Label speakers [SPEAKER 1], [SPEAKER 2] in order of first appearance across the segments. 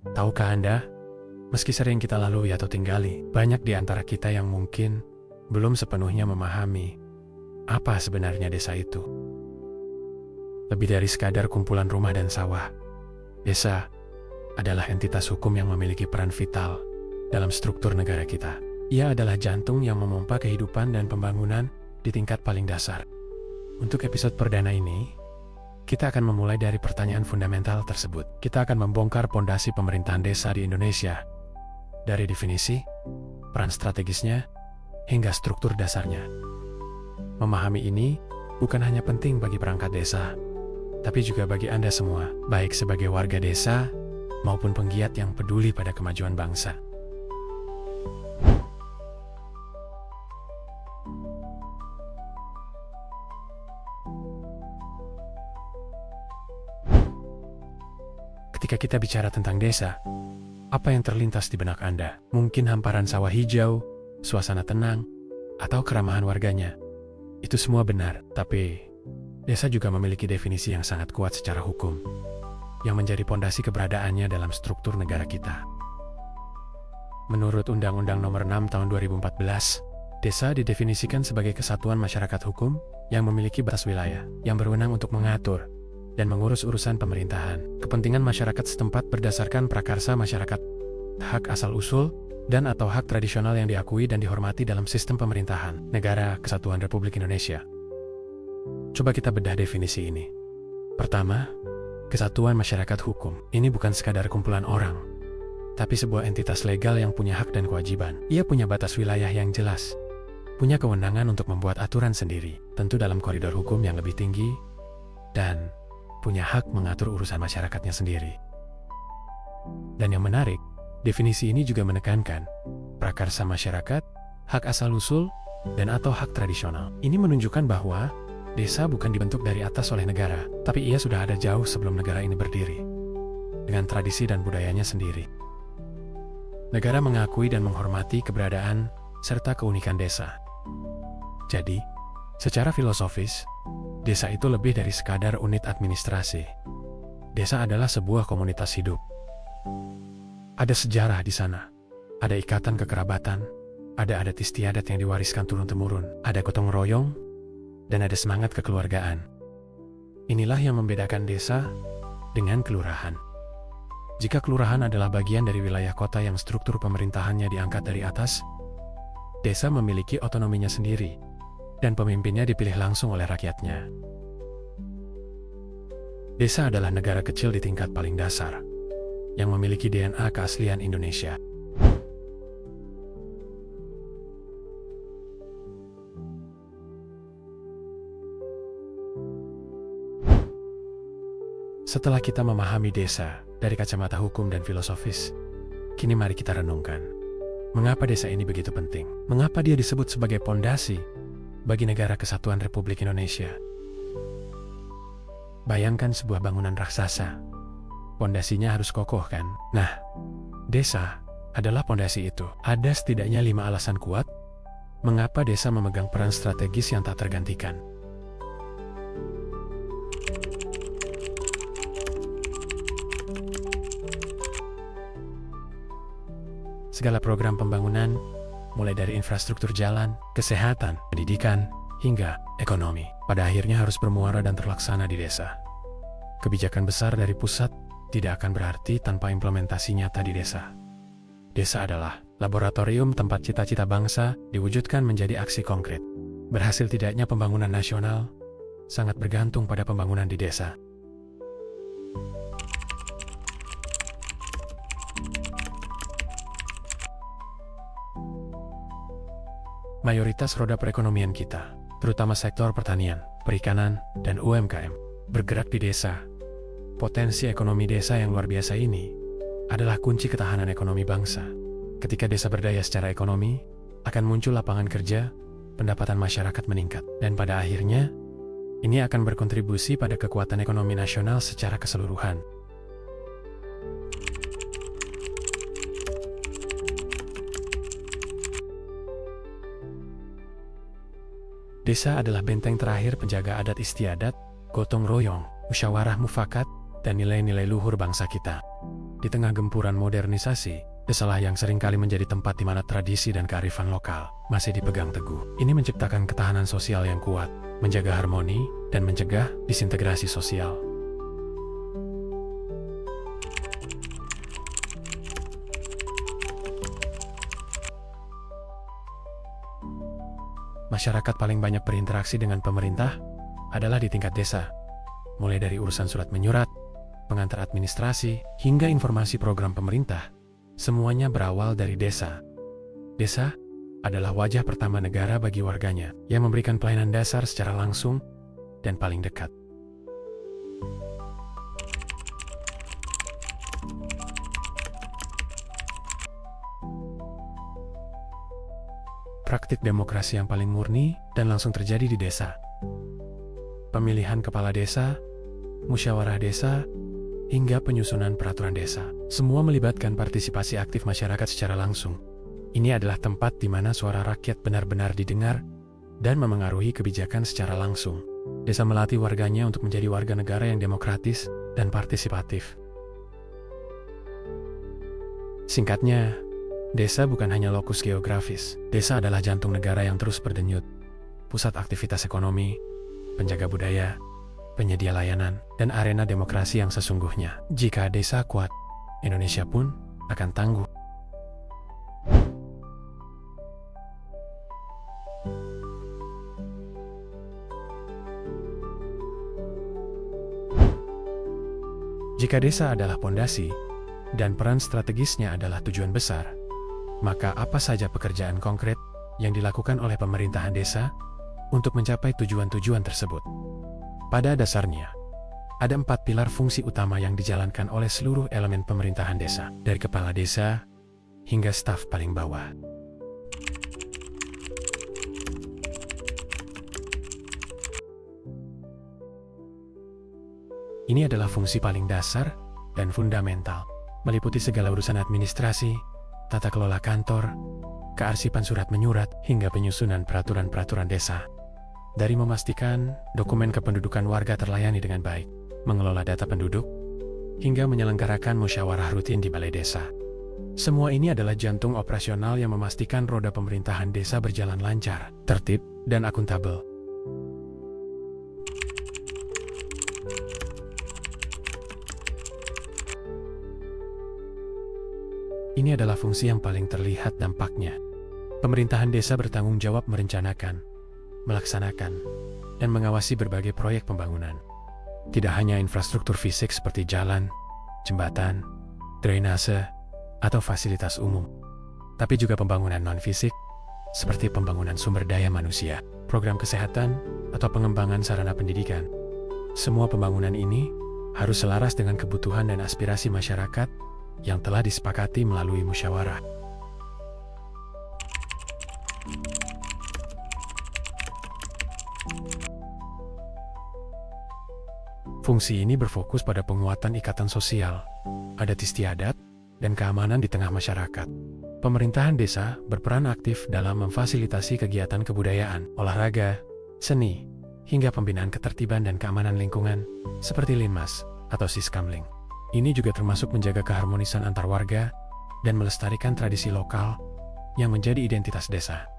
[SPEAKER 1] Tahukah Anda, meski sering kita lalui atau tinggali, banyak di antara kita yang mungkin belum sepenuhnya memahami apa sebenarnya desa itu. Lebih dari sekadar kumpulan rumah dan sawah, desa adalah entitas hukum yang memiliki peran vital dalam struktur negara kita. Ia adalah jantung yang memompa kehidupan dan pembangunan di tingkat paling dasar. Untuk episode perdana ini, kita akan memulai dari pertanyaan fundamental tersebut. Kita akan membongkar pondasi pemerintahan desa di Indonesia, dari definisi, peran strategisnya, hingga struktur dasarnya. Memahami ini bukan hanya penting bagi perangkat desa, tapi juga bagi Anda semua, baik sebagai warga desa maupun penggiat yang peduli pada kemajuan bangsa. Ketika kita bicara tentang desa, apa yang terlintas di benak Anda? Mungkin hamparan sawah hijau, suasana tenang, atau keramahan warganya. Itu semua benar, tapi desa juga memiliki definisi yang sangat kuat secara hukum, yang menjadi pondasi keberadaannya dalam struktur negara kita. Menurut Undang-Undang Nomor 6 Tahun 2014, desa didefinisikan sebagai kesatuan masyarakat hukum yang memiliki batas wilayah, yang berwenang untuk mengatur dan mengurus urusan pemerintahan, kepentingan masyarakat setempat berdasarkan prakarsa masyarakat, hak asal-usul, dan atau hak tradisional yang diakui dan dihormati dalam sistem pemerintahan Negara Kesatuan Republik Indonesia. Coba kita bedah definisi ini. Pertama, kesatuan masyarakat hukum. Ini bukan sekadar kumpulan orang, tapi sebuah entitas legal yang punya hak dan kewajiban. Ia punya batas wilayah yang jelas, punya kewenangan untuk membuat aturan sendiri, tentu dalam koridor hukum yang lebih tinggi, dan punya hak mengatur urusan masyarakatnya sendiri. Dan yang menarik, definisi ini juga menekankan prakarsa masyarakat, hak asal-usul, dan atau hak tradisional. Ini menunjukkan bahwa desa bukan dibentuk dari atas oleh negara, tapi ia sudah ada jauh sebelum negara ini berdiri, dengan tradisi dan budayanya sendiri. Negara mengakui dan menghormati keberadaan serta keunikan desa. Jadi, secara filosofis, desa itu lebih dari sekadar unit administrasi. Desa adalah sebuah komunitas hidup. Ada sejarah di sana, ada ikatan kekerabatan, ada adat istiadat yang diwariskan turun-temurun, ada gotong royong, dan ada semangat kekeluargaan. Inilah yang membedakan desa dengan kelurahan. Jika kelurahan adalah bagian dari wilayah kota yang struktur pemerintahannya diangkat dari atas, desa memiliki otonominya sendiri, dan pemimpinnya dipilih langsung oleh rakyatnya. Desa adalah negara kecil di tingkat paling dasar, yang memiliki DNA keaslian Indonesia. Setelah kita memahami desa dari kacamata hukum dan filosofis, kini mari kita renungkan, mengapa desa ini begitu penting? Mengapa dia disebut sebagai pondasi bagi negara kesatuan Republik Indonesia? Bayangkan sebuah bangunan raksasa. Pondasinya harus kokoh, kan? Nah, desa adalah pondasi itu. Ada setidaknya 5 alasan kuat mengapa desa memegang peran strategis yang tak tergantikan. Segala program pembangunan, mulai dari infrastruktur jalan, kesehatan, pendidikan, hingga ekonomi, pada akhirnya harus bermuara dan terlaksana di desa. Kebijakan besar dari pusat tidak akan berarti tanpa implementasi nyata di desa. Desa adalah laboratorium tempat cita-cita bangsa diwujudkan menjadi aksi konkret. Berhasil tidaknya pembangunan nasional sangat bergantung pada pembangunan di desa. Mayoritas roda perekonomian kita, terutama sektor pertanian, perikanan, dan UMKM, bergerak di desa. Potensi ekonomi desa yang luar biasa ini adalah kunci ketahanan ekonomi bangsa. Ketika desa berdaya secara ekonomi, akan muncul lapangan kerja, pendapatan masyarakat meningkat, dan pada akhirnya, ini akan berkontribusi pada kekuatan ekonomi nasional secara keseluruhan. Desa adalah benteng terakhir penjaga adat istiadat, gotong royong, musyawarah mufakat, dan nilai-nilai luhur bangsa kita. Di tengah gempuran modernisasi, desalah yang seringkali menjadi tempat di mana tradisi dan kearifan lokal masih dipegang teguh. Ini menciptakan ketahanan sosial yang kuat, menjaga harmoni, dan mencegah disintegrasi sosial. Masyarakat paling banyak berinteraksi dengan pemerintah adalah di tingkat desa, mulai dari urusan surat menyurat, pengantar administrasi, hingga informasi program pemerintah. Semuanya berawal dari desa. Desa adalah wajah pertama negara bagi warganya yang memberikan pelayanan dasar secara langsung dan paling dekat. Praktik demokrasi yang paling murni dan langsung terjadi di desa. Pemilihan kepala desa, musyawarah desa, hingga penyusunan peraturan desa. Semua melibatkan partisipasi aktif masyarakat secara langsung. Ini adalah tempat di mana suara rakyat benar-benar didengar dan memengaruhi kebijakan secara langsung. Desa melatih warganya untuk menjadi warga negara yang demokratis dan partisipatif. Singkatnya, desa bukan hanya lokus geografis. Desa adalah jantung negara yang terus berdenyut, pusat aktivitas ekonomi, penjaga budaya, penyedia layanan, dan arena demokrasi yang sesungguhnya. Jika desa kuat, Indonesia pun akan tangguh. Jika desa adalah pondasi, dan peran strategisnya adalah tujuan besar, maka apa saja pekerjaan konkret yang dilakukan oleh pemerintahan desa untuk mencapai tujuan-tujuan tersebut? Pada dasarnya, ada 4 pilar fungsi utama yang dijalankan oleh seluruh elemen pemerintahan desa, dari kepala desa hingga staf paling bawah. Ini adalah fungsi paling dasar dan fundamental, meliputi segala urusan administrasi, tata kelola kantor, kearsipan surat menyurat, hingga penyusunan peraturan-peraturan desa. Dari memastikan dokumen kependudukan warga terlayani dengan baik, mengelola data penduduk, hingga menyelenggarakan musyawarah rutin di balai desa. Semua ini adalah jantung operasional yang memastikan roda pemerintahan desa berjalan lancar, tertib, dan akuntabel. Ini adalah fungsi yang paling terlihat dampaknya. Pemerintahan desa bertanggung jawab merencanakan, melaksanakan, dan mengawasi berbagai proyek pembangunan. Tidak hanya infrastruktur fisik seperti jalan, jembatan, drainase, atau fasilitas umum, tapi juga pembangunan non-fisik, seperti pembangunan sumber daya manusia, program kesehatan, atau pengembangan sarana pendidikan. Semua pembangunan ini harus selaras dengan kebutuhan dan aspirasi masyarakat yang telah disepakati melalui musyawarah. Fungsi ini berfokus pada penguatan ikatan sosial, adat istiadat, dan keamanan di tengah masyarakat. Pemerintahan desa berperan aktif dalam memfasilitasi kegiatan kebudayaan, olahraga, seni, hingga pembinaan ketertiban dan keamanan lingkungan, seperti Linmas atau Siskamling. Ini juga termasuk menjaga keharmonisan antar warga dan melestarikan tradisi lokal yang menjadi identitas desa.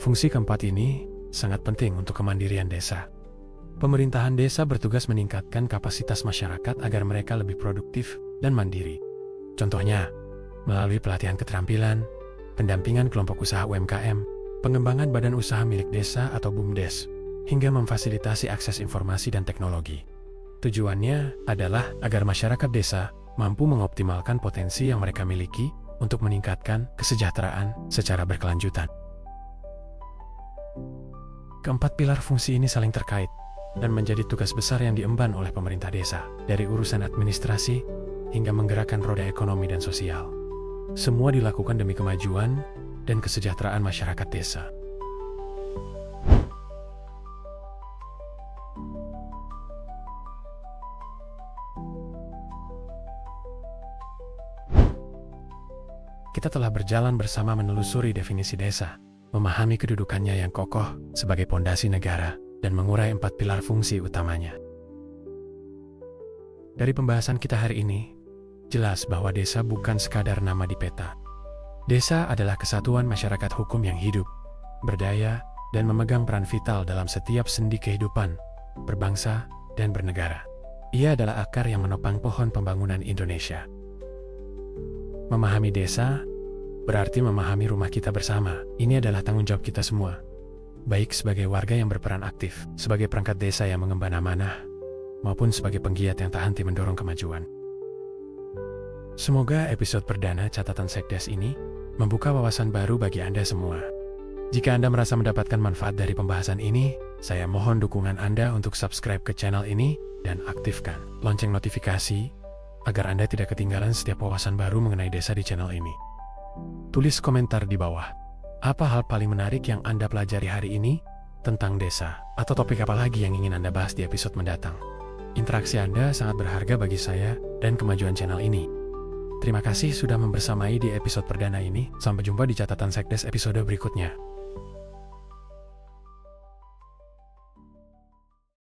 [SPEAKER 1] Fungsi keempat ini sangat penting untuk kemandirian desa. Pemerintahan desa bertugas meningkatkan kapasitas masyarakat agar mereka lebih produktif dan mandiri. Contohnya, melalui pelatihan keterampilan, pendampingan kelompok usaha UMKM, pengembangan badan usaha milik desa atau BUMDes, hingga memfasilitasi akses informasi dan teknologi. Tujuannya adalah agar masyarakat desa mampu mengoptimalkan potensi yang mereka miliki untuk meningkatkan kesejahteraan secara berkelanjutan. Keempat pilar fungsi ini saling terkait dan menjadi tugas besar yang diemban oleh pemerintah desa, dari urusan administrasi hingga menggerakkan roda ekonomi dan sosial. Semua dilakukan demi kemajuan dan kesejahteraan masyarakat desa. Kita telah berjalan bersama menelusuri definisi desa, memahami kedudukannya yang kokoh sebagai pondasi negara, dan mengurai 4 pilar fungsi utamanya. Dari pembahasan kita hari ini, jelas bahwa desa bukan sekadar nama di peta. Desa adalah kesatuan masyarakat hukum yang hidup, berdaya, dan memegang peran vital dalam setiap sendi kehidupan, berbangsa, dan bernegara. Ia adalah akar yang menopang pohon pembangunan Indonesia. Memahami desa berarti memahami rumah kita bersama. Ini adalah tanggung jawab kita semua, baik sebagai warga yang berperan aktif, sebagai perangkat desa yang mengemban amanah, maupun sebagai penggiat yang tak henti mendorong kemajuan. Semoga episode perdana catatan Sekdes ini membuka wawasan baru bagi Anda semua. Jika Anda merasa mendapatkan manfaat dari pembahasan ini, saya mohon dukungan Anda untuk subscribe ke channel ini dan aktifkan lonceng notifikasi agar Anda tidak ketinggalan setiap wawasan baru mengenai desa di channel ini. Tulis komentar di bawah. Apa hal paling menarik yang Anda pelajari hari ini tentang desa? Atau topik apa lagi yang ingin Anda bahas di episode mendatang? Interaksi Anda sangat berharga bagi saya dan kemajuan channel ini. Terima kasih sudah membersamai di episode perdana ini. Sampai jumpa di catatan Sekdes episode berikutnya.